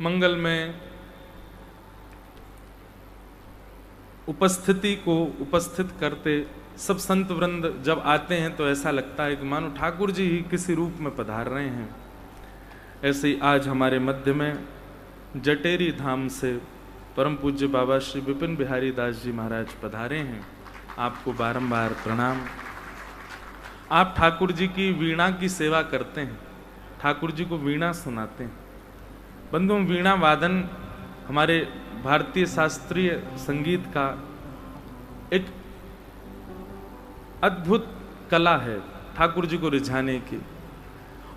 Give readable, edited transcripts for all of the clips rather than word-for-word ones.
मंगल में उपस्थिति को उपस्थित करते सब संत वृंद जब आते हैं तो ऐसा लगता है कि मानो ठाकुर जी ही किसी रूप में पधार रहे हैं। ऐसे ही आज हमारे मध्य में जटेरी धाम से परम पूज्य बाबा श्री विपिन बिहारी दास जी महाराज पधारे हैं। आपको बारंबार प्रणाम। आप ठाकुर जी की वीणा की सेवा करते हैं, ठाकुर जी को वीणा सुनाते हैं। बंधुओं, वीणा वादन हमारे भारतीय शास्त्रीय संगीत का एक अद्भुत कला है ठाकुर जी को रिझाने की।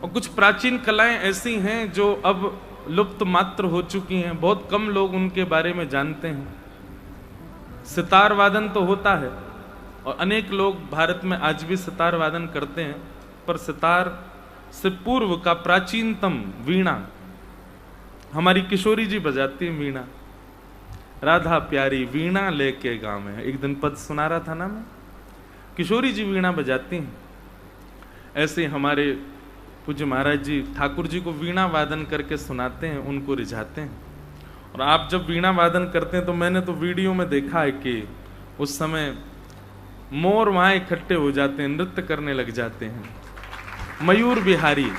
और कुछ प्राचीन कलाएं ऐसी हैं जो अब लुप्त मात्र हो चुकी हैं, बहुत कम लोग उनके बारे में जानते हैं। सितार वादन तो होता है और अनेक लोग भारत में आज भी सितार वादन करते हैं, पर सितार से पूर्व का प्राचीनतम वीणा हमारी किशोरी जी बजाती हैं। वीणा राधा प्यारी वीणा लेके गाँव में, एक दिन पद सुना रहा था ना मैं, किशोरी जी वीणा बजाती हैं। ऐसे हमारे पूज्य महाराज जी ठाकुर जी को वीणा वादन करके सुनाते हैं, उनको रिझाते हैं। और आप जब वीणा वादन करते हैं तो मैंने तो वीडियो में देखा है कि उस समय मोर वहां इकट्ठे हो जाते हैं, नृत्य करने लग जाते हैं। मयूर बिहारी,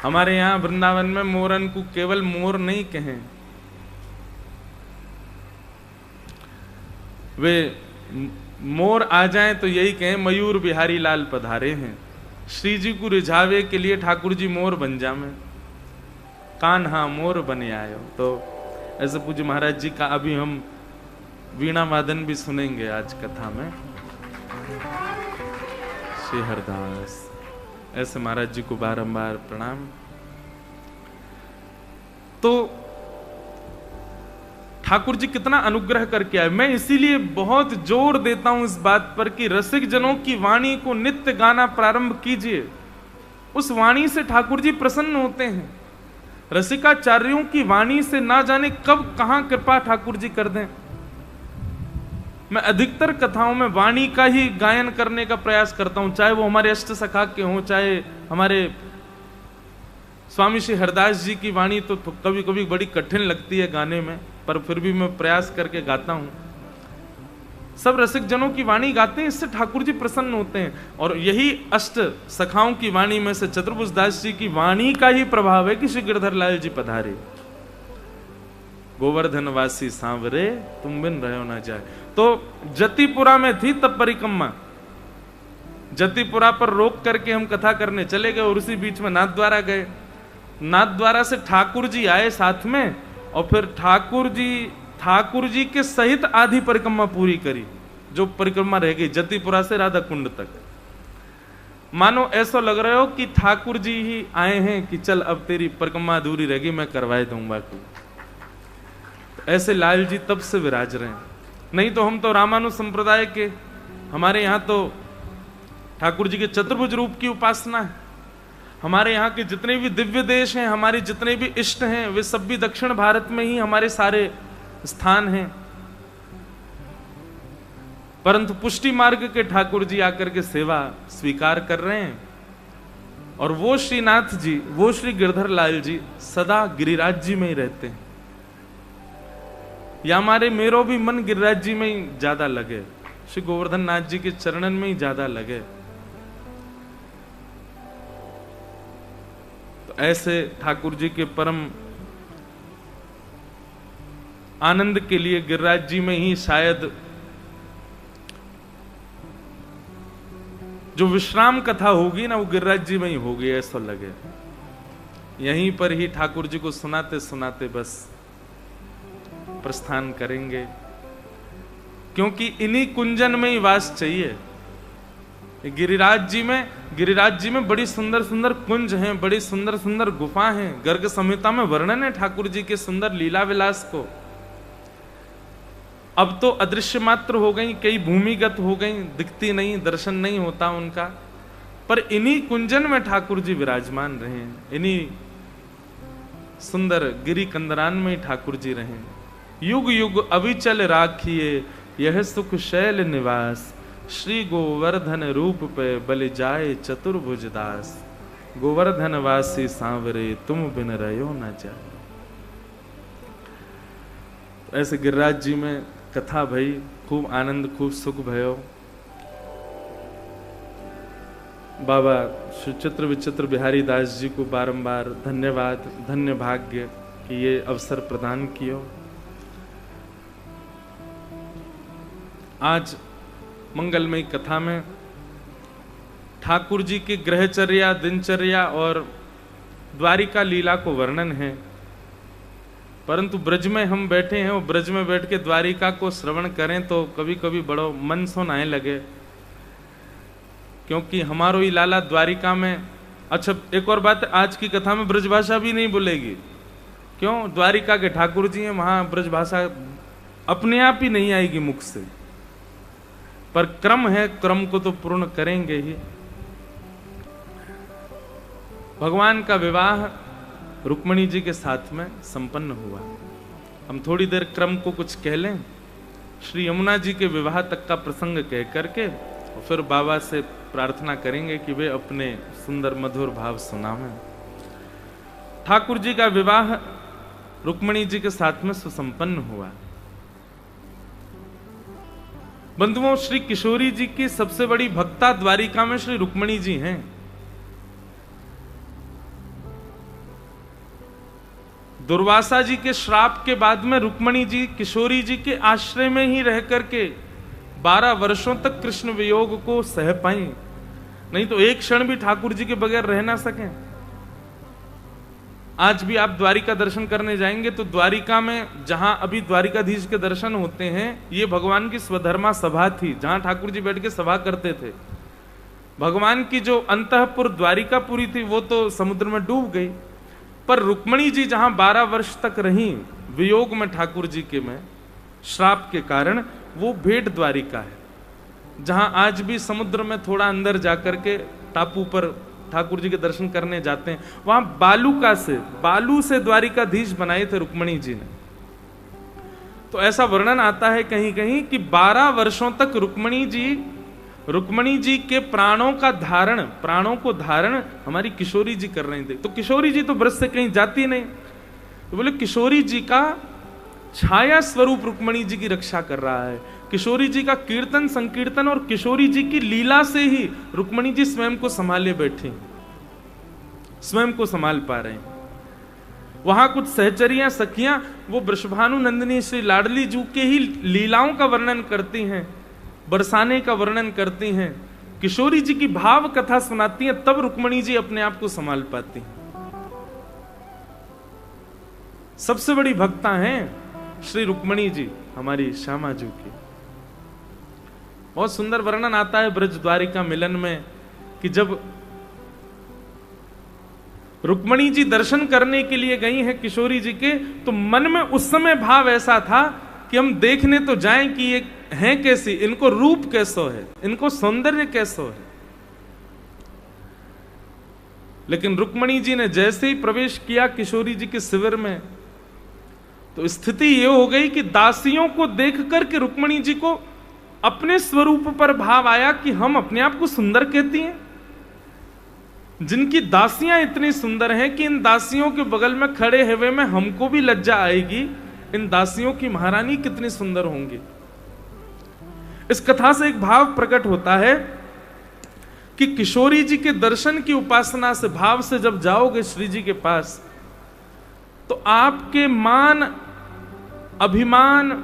हमारे यहाँ वृंदावन में मोरन को केवल मोर नहीं कहें, वे मोर आ जाएं तो यही कहें मयूर बिहारी लाल पधारे हैं। श्री जी को रिझावे के लिए ठाकुर जी मोर बन जावे, कान्हा मोर बने आयो। तो ऐसे पूज्य महाराज जी का अभी हम वीणा वादन भी सुनेंगे आज कथा में। श्री हरदास, ऐसे महाराज जी को बारंबार प्रणाम। तो ठाकुर जी कितना अनुग्रह करके आए। मैं इसीलिए बहुत जोर देता हूं इस बात पर कि रसिक जनों की वाणी को नित्य गाना प्रारंभ कीजिए। उस वाणी से ठाकुर जी प्रसन्न होते हैं। रसिकाचार्यों की वाणी से ना जाने कब कहां कृपा ठाकुर जी कर दें। मैं अधिकतर कथाओं में वाणी का ही गायन करने का प्रयास करता हूं, चाहे वो हमारे अष्ट सखा के हों, चाहे हमारे स्वामी श्री हरदास जी की वाणी तो कभी कभी बड़ी कठिन लगती है गाने में, पर फिर भी मैं प्रयास करके गाता हूं। सब रसिक जनों की वाणी गाते हैं, इससे ठाकुर जी प्रसन्न होते हैं। और यही अष्ट सखाओं की वाणी में से चतुर्भुज दास जी की वाणी का ही प्रभाव है कि श्री गिरधर लाल जी पधारे। गोवर्धन वासी सांवरे तुम बिन रहो ना जाए। तो जतिपुरा में थी तब परिक्रमा, जतिपुरा पर रोक करके हम कथा करने चले गए और उसी बीच में नाथद्वारा गए। नाथद्वारा से ठाकुर जी आए साथ में, और फिर ठाकुर जी के सहित आधी परिक्रमा पूरी करी, जो परिक्रमा रह गई जतिपुरा से राधा कुंड तक। मानो ऐसा लग रहा हो कि ठाकुर जी ही आए हैं कि चल अब तेरी परिक्रमा अधूरी रह गई, मैं करवाए दूंगा तू। ऐसे लाल जी तब से विराज रहे हैं। नहीं तो हम तो रामानु संप्रदाय के, हमारे यहाँ तो ठाकुर जी के चतुर्भुज रूप की उपासना है। हमारे यहाँ के जितने भी दिव्य देश हैं, हमारे जितने भी इष्ट हैं, वे सब भी दक्षिण भारत में ही हमारे सारे स्थान हैं। परंतु पुष्टि मार्ग के ठाकुर जी आकर के सेवा स्वीकार कर रहे हैं। और वो श्रीनाथ जी, वो श्री गिरधर लाल जी सदा गिरिराज जी में ही रहते हैं। या हमारे मेरो भी मन गिरिराज जी में ही ज्यादा लगे, श्री गोवर्धन नाथ जी के चरणन में ही ज्यादा लगे। तो ऐसे ठाकुर जी के परम आनंद के लिए गिरिराज जी में ही शायद जो विश्राम कथा होगी ना, वो गिरिराज जी में ही होगी, ऐसा लगे। यहीं पर ही ठाकुर जी को सुनाते सुनाते बस प्रस्थान करेंगे, क्योंकि इन्हीं कुंजन में ही वास चाहिए। गिरिराज जी में बड़ी सुंदर सुंदर कुंज हैं, बड़ी सुंदर सुंदर गुफा हैं। गर्ग संहिता में वर्णन है ठाकुर जी के सुंदर लीला विलास को। अब तो अदृश्य मात्र हो गई, कई भूमिगत हो गई, दिखती नहीं, दर्शन नहीं होता उनका। पर इन्हीं कुंजन में ठाकुर जी विराजमान रहे, इन्हीं सुंदर गिरी कंदरान में ही ठाकुर जी रहे। युग युग अविचल राखिए यह सुख शैल निवास, श्री गोवर्धन रूप पे बलि जाए चतुर्भुज दास। गोवर्धन वासी सांवरे तुम बिन रहो न जाए। तो ऐसे गिरिराज जी में कथा भई, खूब आनंद, खूब सुख भयो। बाबा श्री चित्र विचित्र बिहारी दास जी को बारंबार धन्यवाद, धन्य भाग्य कि ये अवसर प्रदान कियो। आज मंगलमयी कथा में ठाकुर जी की ग्रहचर्या, दिनचर्या और द्वारिका लीला को वर्णन है, परंतु ब्रज में हम बैठे हैं और ब्रज में बैठ के द्वारिका को श्रवण करें तो कभी कभी बड़ो मन सुनाए लगे, क्योंकि हमारो ही लाला द्वारिका में। अच्छा, एक और बात, आज की कथा में ब्रजभाषा भी नहीं बोलेगी। क्यों? द्वारिका के ठाकुर जी हैं, वहां ब्रजभाषा अपने आप ही नहीं आएगी मुख से, पर क्रम है, क्रम को तो पूर्ण करेंगे ही। भगवान का विवाह रुक्मिणी जी के साथ में संपन्न हुआ। हम थोड़ी देर क्रम को कुछ कह लें। श्री यमुना जी के विवाह तक का प्रसंग कह करके और फिर बाबा से प्रार्थना करेंगे कि वे अपने सुंदर मधुर भाव सुनावें। ठाकुर जी का विवाह रुक्मिणी जी के साथ में सुसंपन्न हुआ। बंधुओं, श्री किशोरी जी की सबसे बड़ी भक्ता द्वारिका में श्री रुक्मिणी जी हैं। दुर्वासा जी के श्राप के बाद में रुक्मिणी जी किशोरी जी के आश्रय में ही रह करके 12 वर्षों तक कृष्ण वियोग को सह पाई, नहीं तो एक क्षण भी ठाकुर जी के बगैर रह ना सके। आज भी आप द्वारिका दर्शन करने जाएंगे तो द्वारिका में, जहां अभी द्वारिकाधीश के दर्शन होते हैं, ये भगवान की स्वधर्मा सभा थी, जहां ठाकुर जी बैठ के सभा करते थे। भगवान की जो अंतःपुर द्वारिकापुरी थी वो तो समुद्र में डूब गई, पर रुक्मिणी जी जहां 12 वर्ष तक रही वियोग में ठाकुर जी के में श्राप के कारण, वो भेट द्वारिका है, जहां आज भी समुद्र में थोड़ा अंदर जाकर के टापू पर ठाकुर जी के दर्शन करने जाते हैं। वहां बालू से द्वारिकाधीश बनाए थे रुक्मिणी जी ने। तो ऐसा वर्णन आता है कहीं कहीं कि 12 वर्षों तक रुक्मिणी जी के प्राणों को धारण हमारी किशोरी जी कर रही थी। तो किशोरी जी तो ब्रज से कहीं जाती नहीं, तो बोले किशोरी जी का छाया स्वरूप रुक्मिणी जी की रक्षा कर रहा है। किशोरी जी का कीर्तन संकीर्तन और किशोरी जी की लीला से ही रुक्मिणी जी स्वयं को संभाले बैठी, स्वयं को संभाल पा रहे हैं। वहां कुछ सहचरियां सखियां वो वृषभानु नंदिनी श्री लाडली जी के ही लीलाओं का वर्णन करती हैं, बरसाने का वर्णन करती हैं, किशोरी जी की भाव कथा सुनाती हैं, तब रुक्मिणी जी अपने आप को संभाल पाती हैं। सबसे बड़ी भक्ता हैं श्री रुक्मिणी जी हमारी श्यामा जी की। बहुत सुंदर वर्णन आता है ब्रज द्वारिका मिलन में कि जब रुक्मिणी जी दर्शन करने के लिए गई हैं किशोरी जी के, तो मन में उस समय भाव ऐसा था कि हम देखने तो जाएं कि ये हैं कैसी, इनको रूप कैसो है, इनको सौंदर्य कैसो है। लेकिन रुक्मिणी जी ने जैसे ही प्रवेश किया किशोरी जी के शिविर में, तो स्थिति ये हो गई कि दासियों को देख करके रुक्मिणी जी को अपने स्वरूप पर भाव आया कि हम अपने आप को सुंदर कहती हैं। जिनकी दासियां इतनी सुंदर हैं कि इन दासियों के बगल में खड़े हुए में हमको भी लज्जा आएगी, इन दासियों की महारानी कितनी सुंदर होंगी। इस कथा से एक भाव प्रकट होता है कि किशोरी जी के दर्शन की उपासना से, भाव से जब जाओगे श्री जी के पास, तो आपके मान, अभिमान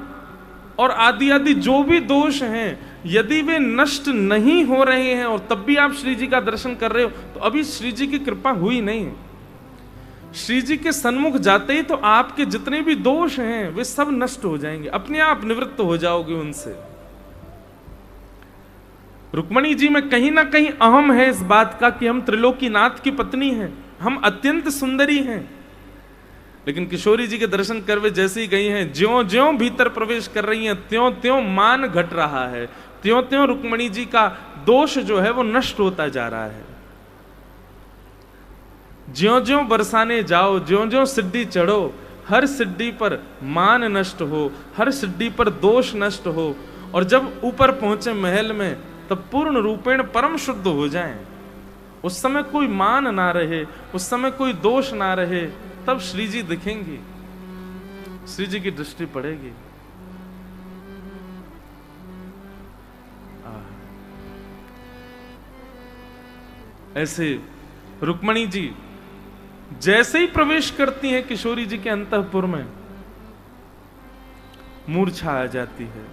और आदि आदि जो भी दोष हैं, यदि वे नष्ट नहीं हो रहे हैं और तब भी आप श्री जी का दर्शन कर रहे हो, तो अभी श्री जी की कृपा हुई नहीं। श्री जी के सन्मुख जाते ही तो आपके जितने भी दोष हैं वे सब नष्ट हो जाएंगे, अपने आप निवृत्त हो जाओगे उनसे। रुक्मिणी जी में कहीं ना कहीं अहम है इस बात का कि हम त्रिलोकीनाथ की पत्नी हैं, हम अत्यंत सुंदरी हैं। लेकिन किशोरी जी के दर्शन करवे जैसे ही गई हैं, ज्यों ज्यों भीतर प्रवेश कर रही हैं, त्यों त्यों मान घट रहा है, त्यों त्यों रुक्मिणी जी का दोष जो है वो नष्ट होता जा रहा है। ज्यों ज्यों बरसाने जाओ, ज्यों ज्यों सिद्धि चढ़ो, हर सिद्धि पर मान नष्ट हो, हर सिद्धि पर दोष नष्ट हो, और जब ऊपर पहुंचे महल में तब पूर्ण रूपेण परम शुद्ध हो जाएं। उस समय कोई मान ना रहे, उस समय कोई दोष ना रहे, तब श्री जी दिखेंगी। श्री जी की दृष्टि पड़ेगी। ऐसे रुक्मणी जी जैसे ही प्रवेश करती हैं किशोरी जी के अंतःपुर में, मूर्छा आ जाती है।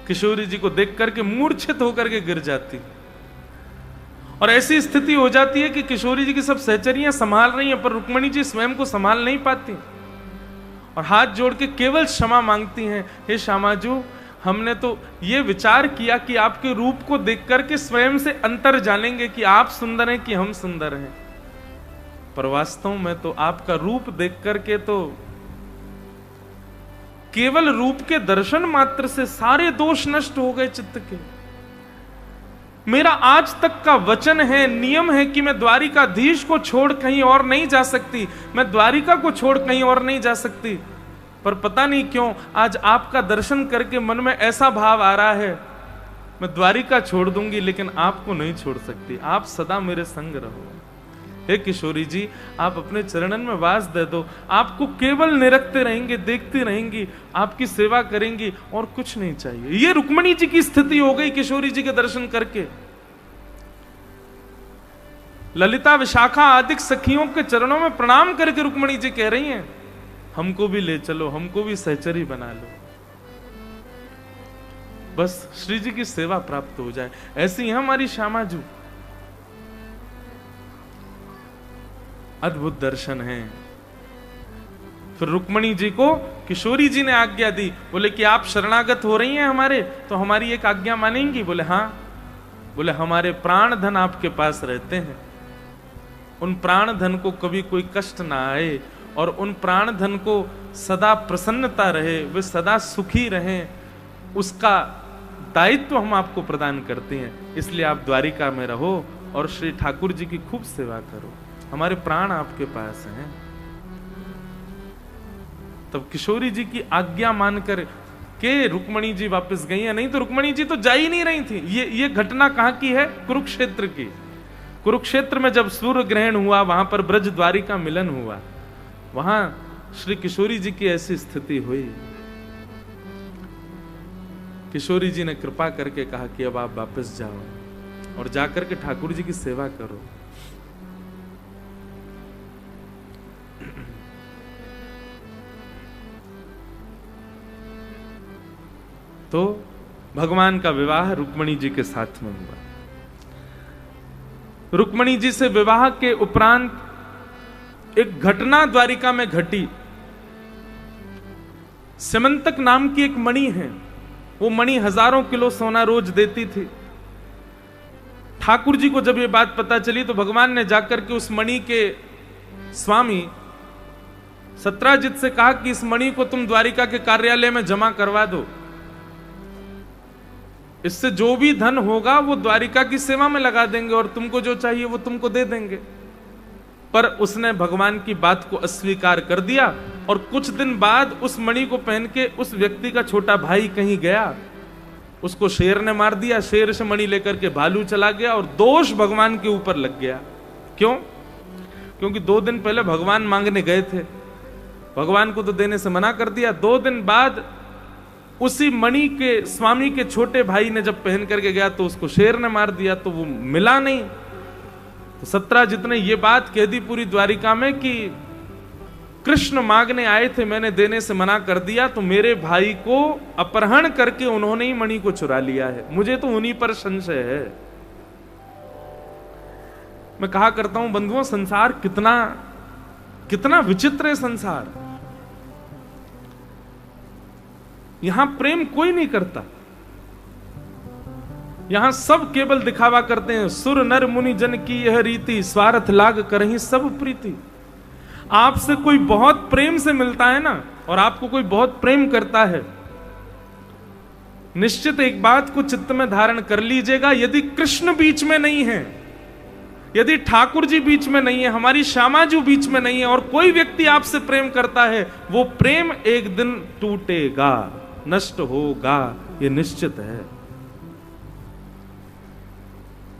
किशोरी जी को देख करके मूर्छित होकर के गिर जाती, और ऐसी स्थिति हो जाती है कि किशोरी जी की सब सहचरियां संभाल रही हैं, पर रुक्मणी जी स्वयं को संभाल नहीं पाती और हाथ जोड़ के केवल क्षमा मांगती हैं। हे श्यामाजू, हमने तो ये विचार किया कि आपके रूप को देख करके स्वयं से अंतर जानेंगे कि आप सुंदर हैं कि हम सुंदर हैं, पर वास्तव में तो आपका रूप देख करके तो केवल रूप के दर्शन मात्र से सारे दोष नष्ट हो गए चित्त के। मेरा आज तक का वचन है, नियम है कि मैं द्वारिकाधीश को छोड़ कहीं और नहीं जा सकती, मैं द्वारिका को छोड़ कहीं और नहीं जा सकती, पर पता नहीं क्यों आज आपका दर्शन करके मन में ऐसा भाव आ रहा है, मैं द्वारिका छोड़ दूंगी लेकिन आपको नहीं छोड़ सकती, आप सदा मेरे संग रहो। हे किशोरी जी, आप अपने चरणन में वास दे दो, आपको केवल निरखते रहेंगे, देखती रहेंगी, आपकी सेवा करेंगी और कुछ नहीं चाहिए। ये रुक्मणी जी की स्थिति हो गई किशोरी जी के दर्शन करके। ललिता विशाखा आदि सखियों के चरणों में प्रणाम करके रुक्मणी जी कह रही हैं, हमको भी ले चलो, हमको भी सहचरी बना लो, बस श्री जी की सेवा प्राप्त हो जाए। ऐसी है हमारी श्यामाजू। अद्भुत दर्शन है। फिर रुक्मणी जी को किशोरी जी ने आज्ञा दी, बोले कि आप शरणागत हो रही हैं हमारे, तो हमारी एक आज्ञा मानेंगी? बोले हाँ। बोले हमारे प्राण धन आपके पास रहते हैं, उन प्राण धन को कभी कोई कष्ट ना आए और उन प्राण धन को सदा प्रसन्नता रहे, वे सदा सुखी रहें, उसका दायित्व हम आपको प्रदान करते हैं। इसलिए आप द्वारिका में रहो और श्री ठाकुर जी की खूब सेवा करो, हमारे प्राण आपके पास हैं। तब किशोरी जी की आज्ञा मानकर के रुक्मणी जी वापस गई है, नहीं तो रुक्मणी जी तो जा ही नहीं रही थी। ये घटना कहां की है? कुरुक्षेत्र की। कुरुक्षेत्र में जब सूर्य ग्रहण हुआ, वहां पर ब्रज द्वारिका मिलन हुआ, वहां श्री किशोरी जी की ऐसी स्थिति हुई। किशोरी जी ने कृपा करके कहा कि अब आप वापस जाओ और जाकर के ठाकुर जी की सेवा करो। तो भगवान का विवाह रुक्मणी जी के साथ में हुआ। रुक्मणी जी से विवाह के उपरांत एक घटना द्वारिका में घटी। सिमंतक नाम की एक मणि है, वो मणि हजारों किलो सोना रोज देती थी। ठाकुर जी को जब ये बात पता चली तो भगवान ने जाकर के उस मणि के स्वामी सत्राजित से कहा कि इस मणि को तुम द्वारिका के कार्यालय में जमा करवा दो, इससे जो भी धन होगा वो द्वारिका की सेवा में लगा देंगे और तुमको जो चाहिए वो तुमको दे देंगे। पर उसने भगवान की बात को अस्वीकार कर दिया और कुछ दिन बाद उस मणि को पहन के उस व्यक्ति का छोटा भाई कहीं गया, उसको शेर ने मार दिया। शेर से मणि लेकर के भालू चला गया और दोष भगवान के ऊपर लग गया। क्यों? क्योंकि 2 दिन पहले भगवान मांगने गए थे, भगवान को तो देने से मना कर दिया। 2 दिन बाद उसी मणि के स्वामी के छोटे भाई ने जब पहन करके गया तो उसको शेर ने मार दिया, तो वो मिला नहीं। तो सत्राजित ने ये बात कह दी पूरी द्वारिका में कि कृष्ण मांगने आए थे, मैंने देने से मना कर दिया, तो मेरे भाई को अपहरण करके उन्होंने ही मणि को चुरा लिया है, मुझे तो उन्हीं पर संशय है। मैं कहा करता हूं बंधुओं, संसार कितना कितना विचित्र है संसार। यहां प्रेम कोई नहीं करता, यहां सब केवल दिखावा करते हैं। सुर नर मुनि जन की यह रीति, स्वार्थ लाग करहीं सब प्रीति। आपसे कोई बहुत प्रेम से मिलता है ना, और आपको कोई बहुत प्रेम करता है, निश्चित एक बात को चित्त में धारण कर लीजिएगा, यदि कृष्ण बीच में नहीं है, यदि ठाकुर जी बीच में नहीं है, हमारी श्यामाजू बीच में नहीं है, और कोई व्यक्ति आपसे प्रेम करता है, वो प्रेम एक दिन टूटेगा, नष्ट होगा, ये निश्चित है।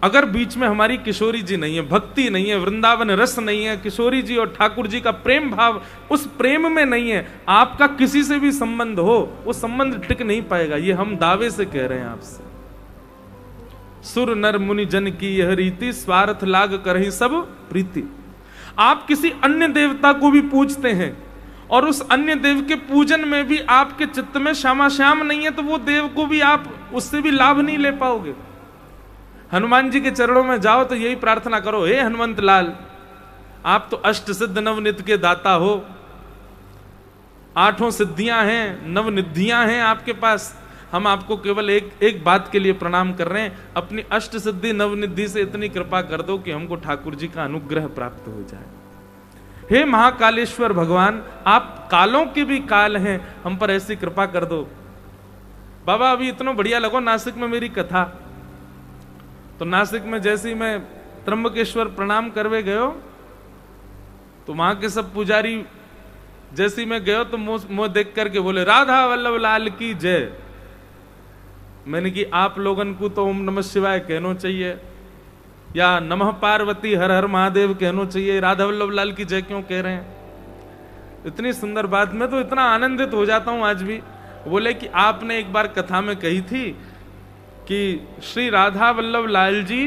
अगर बीच में हमारी किशोरी जी नहीं है, भक्ति नहीं है, वृंदावन रस नहीं है, किशोरी जी और ठाकुर जी का प्रेम भाव उस प्रेम में नहीं है, आपका किसी से भी संबंध हो, वो संबंध टिक नहीं पाएगा। ये हम दावे से कह रहे हैं आपसे। सुर नर मुनि जन की यह रीति, स्वार्थ लाग करहि सब प्रीति। आप किसी अन्य देवता को भी पूजते हैं और उस अन्य देव के पूजन में भी आपके चित्त में श्यामा श्याम नहीं है, तो वो देव को भी आप उससे भी लाभ नहीं ले पाओगे। हनुमान जी के चरणों में जाओ तो यही प्रार्थना करो, हे हनुमंत लाल, आप तो अष्ट सिद्ध नवनिधि के दाता हो, 8 सिद्धियां हैं, नवनिधियां हैं आपके पास। हम आपको केवल एक बात के लिए प्रणाम कर रहे हैं, अपनी अष्ट सिद्धि नवनिधि से इतनी कृपा कर दो कि हमको ठाकुर जी का अनुग्रह प्राप्त हो जाए। हे महाकालेश्वर भगवान, आप कालों के भी काल हैं, हम पर ऐसी कृपा कर दो। बाबा अभी इतना बढ़िया लगो नासिक में मेरी कथा, तो नासिक में जैसे ही मैं त्र्यंबकेश्वर प्रणाम करवे गयो तो वहां के सब पुजारी जैसे ही मैं गयो तो मुंह देख करके बोले राधा वल्लभ लाल की जय। मैंने कि आप लोगन को तो ओम नमः शिवाय कहना चाहिए या नमः पार्वती हर हर महादेव कहना चाहिए, राधा वल्लभ लाल की जय क्यों कह रहे हैं? इतनी सुंदर बात, मैं तो इतना आनंदित हो जाता हूं आज भी। बोले कि आपने एक बार कथा में कही थी कि श्री राधा वल्लभ लाल जी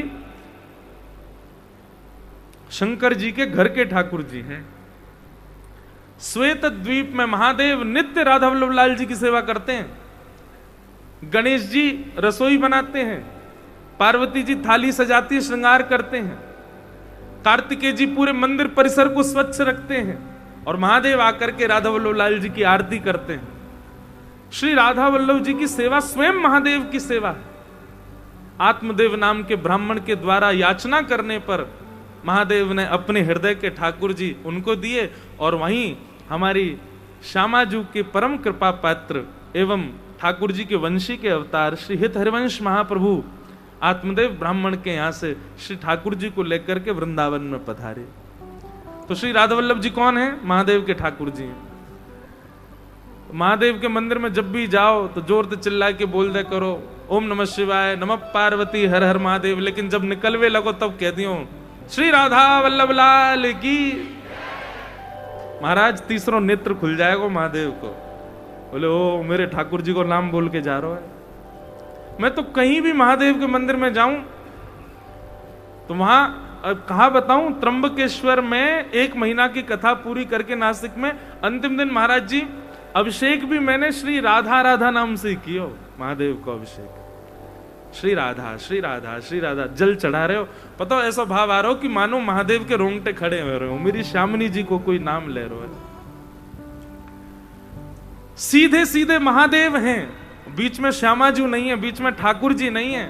शंकर जी के घर के ठाकुर जी हैं। श्वेत द्वीप में महादेव नित्य राधा वल्लभ लाल जी की सेवा करते हैं, गणेश जी रसोई बनाते हैं, पार्वती जी थाली सजाती श्रृंगार करते हैं, कार्तिकेय जी पूरे मंदिर परिसर को स्वच्छ रखते हैं और महादेव आकर के राधा वल्लभ लाल जी की आरती करते हैं। श्री राधा वल्लभ जी की सेवा स्वयं महादेव की सेवा है। आत्मदेव नाम के ब्राह्मण के द्वारा याचना करने पर महादेव ने अपने हृदय के ठाकुर जी उनको दिए और वहीं हमारी श्यामाजू के परम कृपा पात्र एवं ठाकुर जी के वंशी के अवतार श्री हित हरिवंश महाप्रभु आत्मदेव ब्राह्मण के यहां से श्री ठाकुर जी को लेकर के वृंदावन में पधारे। तो श्री राधा वल्लभ जी कौन है? महादेव के ठाकुर जी हैं। महादेव के मंदिर में जब भी जाओ तो जोर से चिल्ला के बोल दे करो ओम नमः शिवाय, नमः पार्वती हर हर महादेव, लेकिन जब निकलवे लगो तब कह दियो श्री राधा वल्लभ लाल की। महाराज तीसरा नेत्र खुल जाएगा महादेव को, बोले ओ मेरे ठाकुर जी को नाम बोल के जा रहा है। मैं तो कहीं भी महादेव के मंदिर में जाऊं तो वहां कहा बताऊं, त्र्यंबकेश्वर में 1 महीना की कथा पूरी करके नासिक में अंतिम दिन महाराज जी अभिषेक भी मैंने श्री राधा राधा नाम से किया। महादेव को अभिषेक श्री राधा श्री राधा श्री राधा जल चढ़ा रहे हो, पता हो ऐसा भाव आ रहा हो कि मानो महादेव के रोंगटे खड़े हो रहे हो, मेरी श्यामनी जी को कोई नाम ले रहे हो। सीधे सीधे महादेव हैं, बीच में श्यामाजू नहीं है, बीच में ठाकुर जी नहीं है,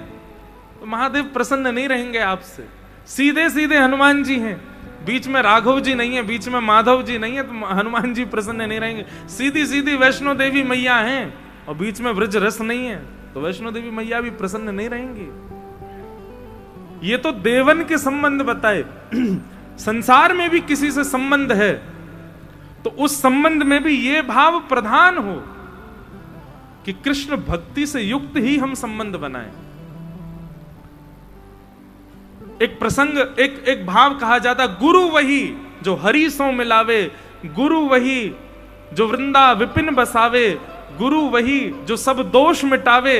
तो महादेव प्रसन्न नहीं रहेंगे आपसे। सीधे सीधे हनुमान जी हैं, बीच में राघव जी नहीं है, बीच में माधव जी नहीं है, तो हनुमान जी प्रसन्न नहीं रहेंगे। सीधी सीधी वैष्णो देवी मैया हैं और बीच में व्रज रस नहीं है, तो वैष्णो देवी मैया भी प्रसन्न नहीं रहेंगी। ये तो देवन के संबंध बताए। संसार में भी किसी से संबंध है तो उस संबंध में भी ये भाव प्रधान हो कि कृष्ण भक्ति से युक्त ही हम संबंध बनाएं। एक प्रसंग एक भाव कहा जाता, गुरु वही जो हरि सो मिलावे, गुरु वही जो वृंदा विपिन बसावे, गुरु वही जो सब दोष मिटावे,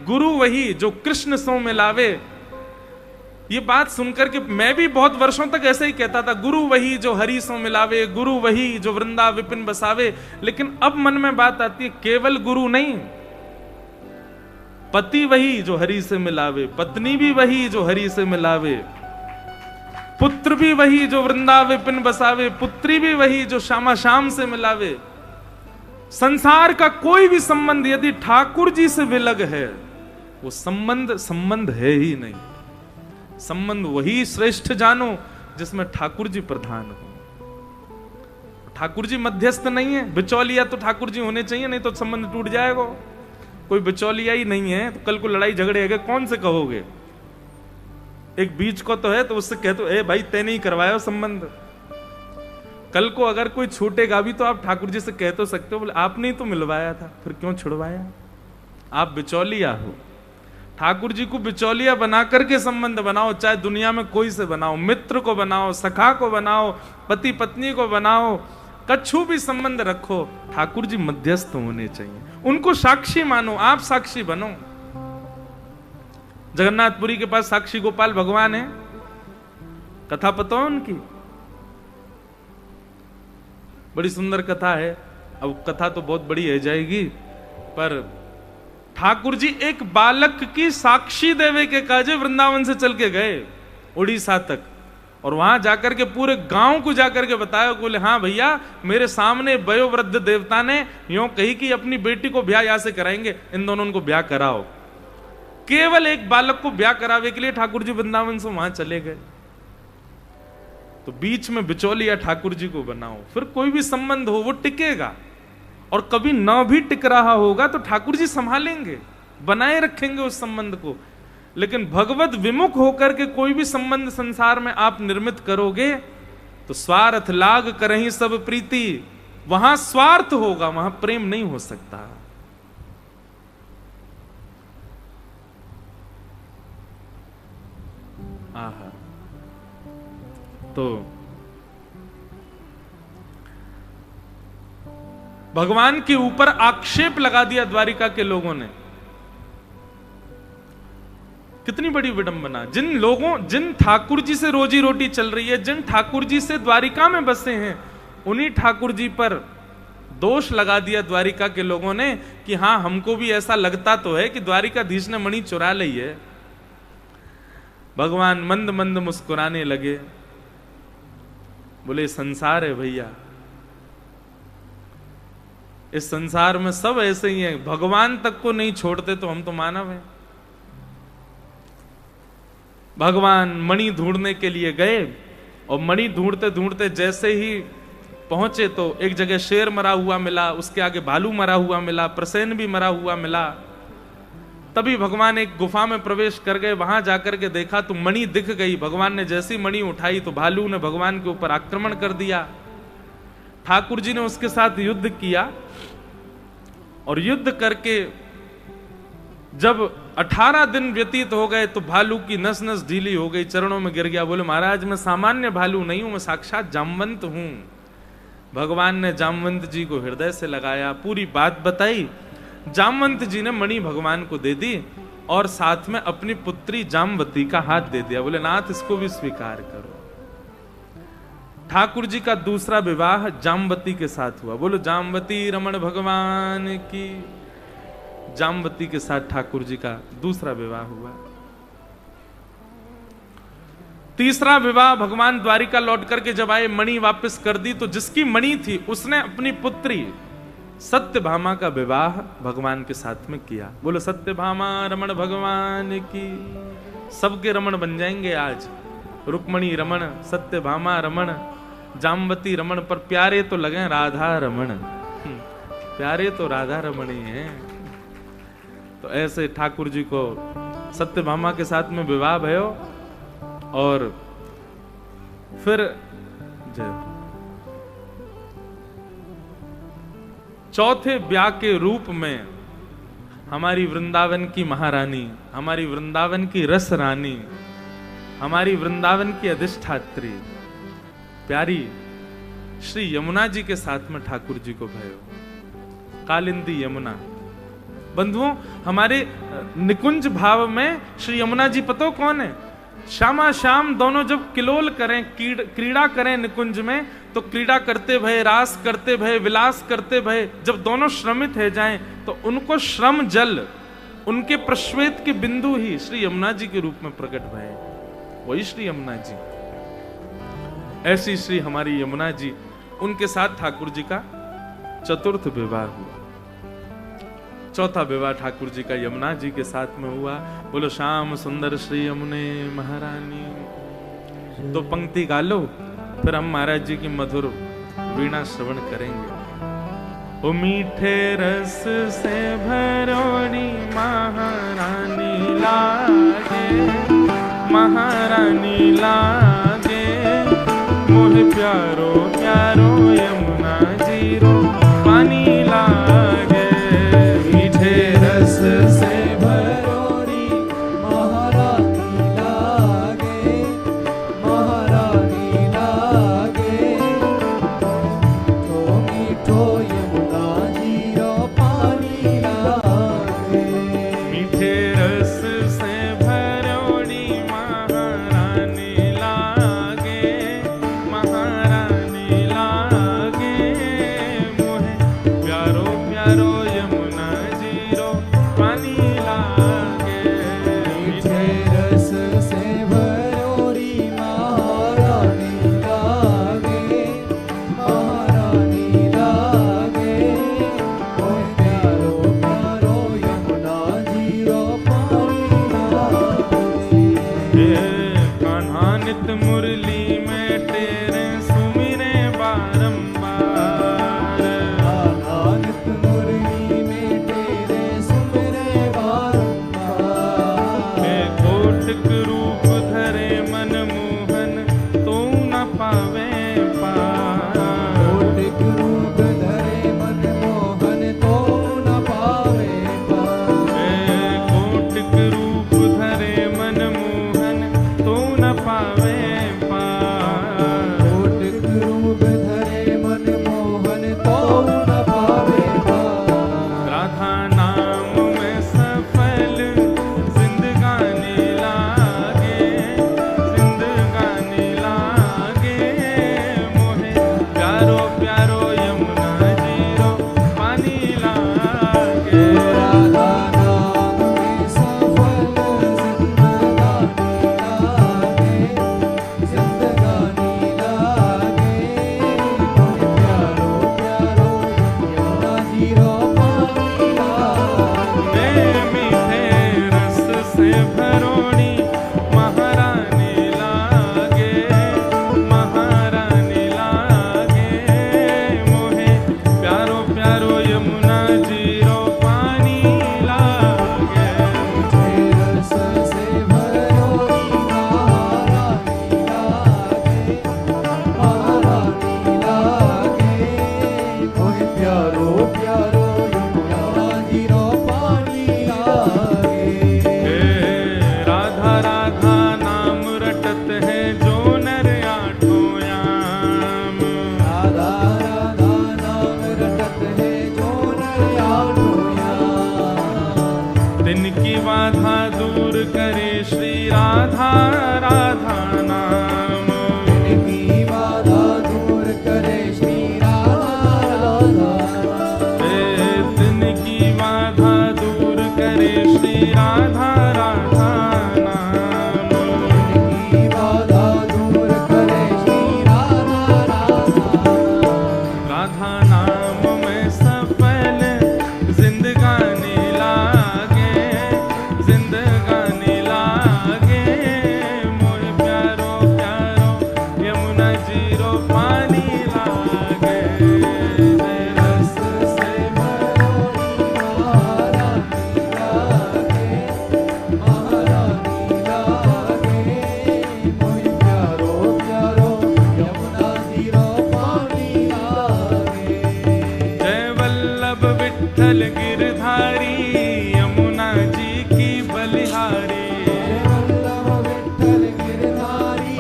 गुरु वही जो कृष्ण सो मिलावे। ये बात सुनकर के मैं भी बहुत वर्षों तक ऐसे ही कहता था, गुरु वही जो हरि सो मिलावे, गुरु वही जो वृंदा विपिन बसावे। लेकिन अब मन में बात आती है, केवल गुरु नहीं, पति वही जो हरि से मिलावे, पत्नी भी वही जो हरि से मिलावे, पुत्र भी वही जो वृंदा विपिन बसावे, पुत्री भी वही जो श्यामा श्याम से मिलावे। संसार का कोई भी संबंध यदि ठाकुर जी से विलग है, वो संबंध है ही नहीं। संबंध वही श्रेष्ठ जानो जिसमें ठाकुर जी प्रधान हो। ठाकुर जी मध्यस्थ नहीं है, बिचौलिया तो ठाकुर जी होने चाहिए, नहीं तो संबंध टूट जाएगा। कोई बिचौलिया ही नहीं है तो कल को लड़ाई झगड़े है कौन से कहोगे? एक बीच को तो है तो उससे कहते ए भाई तय नहीं करवाया संबंध। कल को अगर कोई छूटेगा भी तो आप ठाकुर जी से कह तो सकते हो, बोले आपने ही तो मिलवाया था, फिर क्यों छुड़वाया? आप बिचौलिया हो। ठाकुर जी को बिचौलिया बना करके संबंध बनाओ, चाहे दुनिया में कोई से बनाओ, मित्र को बनाओ, सखा को बनाओ, पति पत्नी को बनाओ, कछु भी संबंध रखो, ठाकुर जी मध्यस्थ होने चाहिए। उनको साक्षी मानो, आप साक्षी बनो। जगन्नाथपुरी के पास साक्षी गोपाल भगवान है, कथा पता है उनकी, बड़ी सुंदर कथा है। अब कथा तो बहुत बड़ी है जाएगी, पर ठाकुर जी एक बालक की साक्षी देवे के काजे वृंदावन से चल के गए उड़ीसा तक, और वहां जाकर के पूरे गांव को जाकर के बताया, बोले हाँ भैया मेरे सामने वयोवृद्ध देवता ने यूं कही कि अपनी बेटी को ब्याह यहां से कराएंगे, इन दोनों को ब्याह कराओ। केवल एक बालक को ब्याह करावे के लिए ठाकुर जी वृंदावन से वहां चले गए। तो बीच में बिचौलिया ठाकुर जी को बनाओ, फिर कोई भी संबंध हो वो टिकेगा, और कभी न भी टिक रहा होगा तो ठाकुर जी संभालेंगे, बनाए रखेंगे उस संबंध को। लेकिन भगवत विमुख होकर के कोई भी संबंध संसार में आप निर्मित करोगे तो स्वार्थ लाग करहीं सब प्रीति, वहां स्वार्थ होगा, वहां प्रेम नहीं हो सकता। आहा, तो भगवान के ऊपर आक्षेप लगा दिया द्वारिका के लोगों ने। कितनी बड़ी विडंबना। जिन ठाकुर जी से रोजी रोटी चल रही है, जिन ठाकुर जी से द्वारिका में बसे हैं, उन्हीं ठाकुर जी पर दोष लगा दिया द्वारिका के लोगों ने कि हां हमको भी ऐसा लगता तो है कि द्वारिकाधीश ने मणि चुरा ली है। भगवान मंद मंद मुस्कुराने लगे, बोले संसार है भैया, इस संसार में सब ऐसे ही हैं, भगवान तक को नहीं छोड़ते तो हम तो मानव हैं। भगवान मणि ढूंढने के लिए गए, और मणि ढूंढते ढूंढते जैसे ही पहुंचे तो एक जगह शेर मरा हुआ मिला, उसके आगे भालू मरा हुआ मिला, प्रसेन भी मरा हुआ मिला। तभी भगवान एक गुफा में प्रवेश कर गए, वहां जाकर के देखा तो मणि दिख गई। भगवान ने जैसी मणि उठाई तो भालू ने भगवान के ऊपर आक्रमण कर दिया। ठाकुर जी ने उसके साथ युद्ध किया, और युद्ध करके जब 18 दिन व्यतीत हो गए तो भालू की नस नस ढीली हो गई, चरणों में गिर गया। बोले महाराज मैं सामान्य भालू नहीं हूं, मैं साक्षात जामवंत हूं। भगवान ने जामवंत जी को हृदय से लगाया, पूरी बात बताई। जामवंत जी ने मणि भगवान को दे दी, और साथ में अपनी पुत्री जामवती का हाथ दे दिया। बोले नाथ इसको भी स्वीकार करो। ठाकुर जी का दूसरा विवाह जामवती के साथ हुआ। बोलो जामवती रमण भगवान की। जामवती के साथ ठाकुर जी का दूसरा विवाह हुआ। तीसरा विवाह भगवान द्वारिका लौट करके जब आए, मणि वापस कर दी, तो जिसकी मणि थी उसने अपनी पुत्री सत्यभामा का विवाह भगवान के साथ में किया। बोलो सत्यभामा रमण भगवान की। सबके रमण बन जाएंगे आज, रुक्मणी रमण, सत्यभामा रमण, जामवती रमण, पर प्यारे तो लगे राधा रमण। प्यारे तो राधा रमण ही हैं। तो ऐसे ठाकुर जी को सत्यभामा के साथ में विवाह भयो, और फिर चौथे ब्याह के रूप में हमारी वृंदावन की महारानी, हमारी वृंदावन की रस रानी, हमारी वृंदावन की अधिष्ठात्री प्यारी श्री यमुना जी के साथ में ठाकुर जी को भयो। कालिंदी यमुना। बंधुओं, हमारे निकुंज भाव में श्री यमुना जी पतो कौन है? श्यामा श्याम दोनों जब किलोल करें, क्रीड़ा करें निकुंज में, तो क्रीड़ा करते भय, रास करते भय, विलास करते भय, जब दोनों श्रमित है जाएं तो उनको श्रम जल, उनके प्रश्वेत के बिंदु ही श्री यमुना जी के रूप में प्रकट भय, वही श्री यमुना जी। ऐसी श्री हमारी यमुना जी, उनके साथ ठाकुर जी का चतुर्थ विवाह हुआ। चौथा विवाह ठाकुर जी का यमुना जी के साथ में हुआ। बोलो श्याम सुंदर श्री यमुने महारानी। तो पंक्ति गा लो, फिर हम महाराज जी की मधुर वीणा श्रवण करेंगे। ओ मीठे रस से भरोड़ी महारानी लागे, महारानी लागे, मोह प्यारो प्यारो यमुना जी रो पानी लागे। मीठे रस से भरोड़ी तिनकी बाधा दूर करे श्री राधा राधा नाम। तिनकी बाधा दूर करे श्री राधा राधा। राधा नाम में सफल जिंदगानी लागे, जिंदगानी लागे। मोहे प्यारो प्यारो यमुना जीरो पानी लागे। रस से भरोड़ी महारानी लागे, महारानी लागे। मोहि प्यारो प्यारो यमुना जीरो पानी लागे। जय वल्लभ विठ्ठल गिरधारी यमुना जी की बलिहारी। वल्लभ विठ्ठल गिरधारी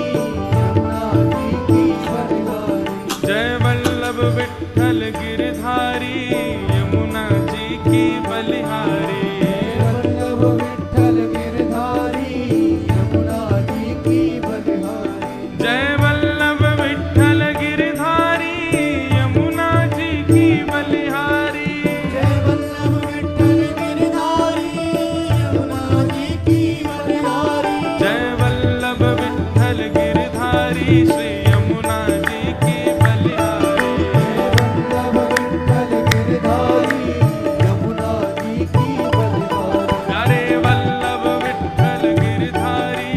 यमुना जी की बलिहारी। जय वल्लभ विठ्ठल गिरधारी यमुना जी की बलिहारी। वल्लभ विठ्ठल गिरधारी यमुना जी की बलिहारी। जय वल्लभ विठ्ठल गिरधारी यमुना जी की बलिहारी। जय वल्लभ विठ्ठल गिरधारी यमुना जी की बलिहारी। जय वल्लभ विठ्ठल गिरधारी श्री यमुना जी की बलिहारी। वल्लभ विठ्ठल गिरधारी यमुना जी की बलिहारी। प्यारे वल्लभ विठ्ठल गिरधारी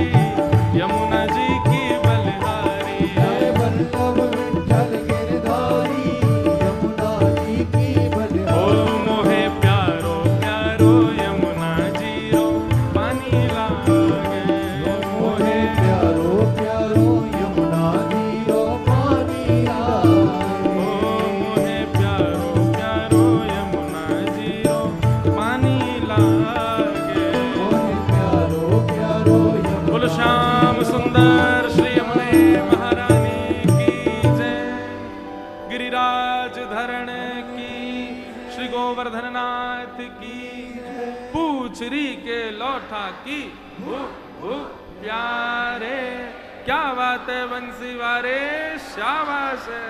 यमुना जी की बलिहारी। जय वल्लभ विठ्ठल गिरधारी यमुना जी की ओ बलिहारी। मोहे प्यारो प्यारो यमुना जीरो पानी लागे। मोहे प्यारो प्यारो यमुना जीरो पानी लागे। ओ मोहे प्यारो प्यारो यमुना जीरो पानी लागे। मोहे प्यारो प्यारो यमुना बोलो श्याम सुंदर श्री यमुने महारानी की जय। गिरिराज धरण की श्री गोवर्धन नाथ की। पूछरी के लौठा की भू भू प्यारे। क्या बात है बंसी वारे, शाबाश है।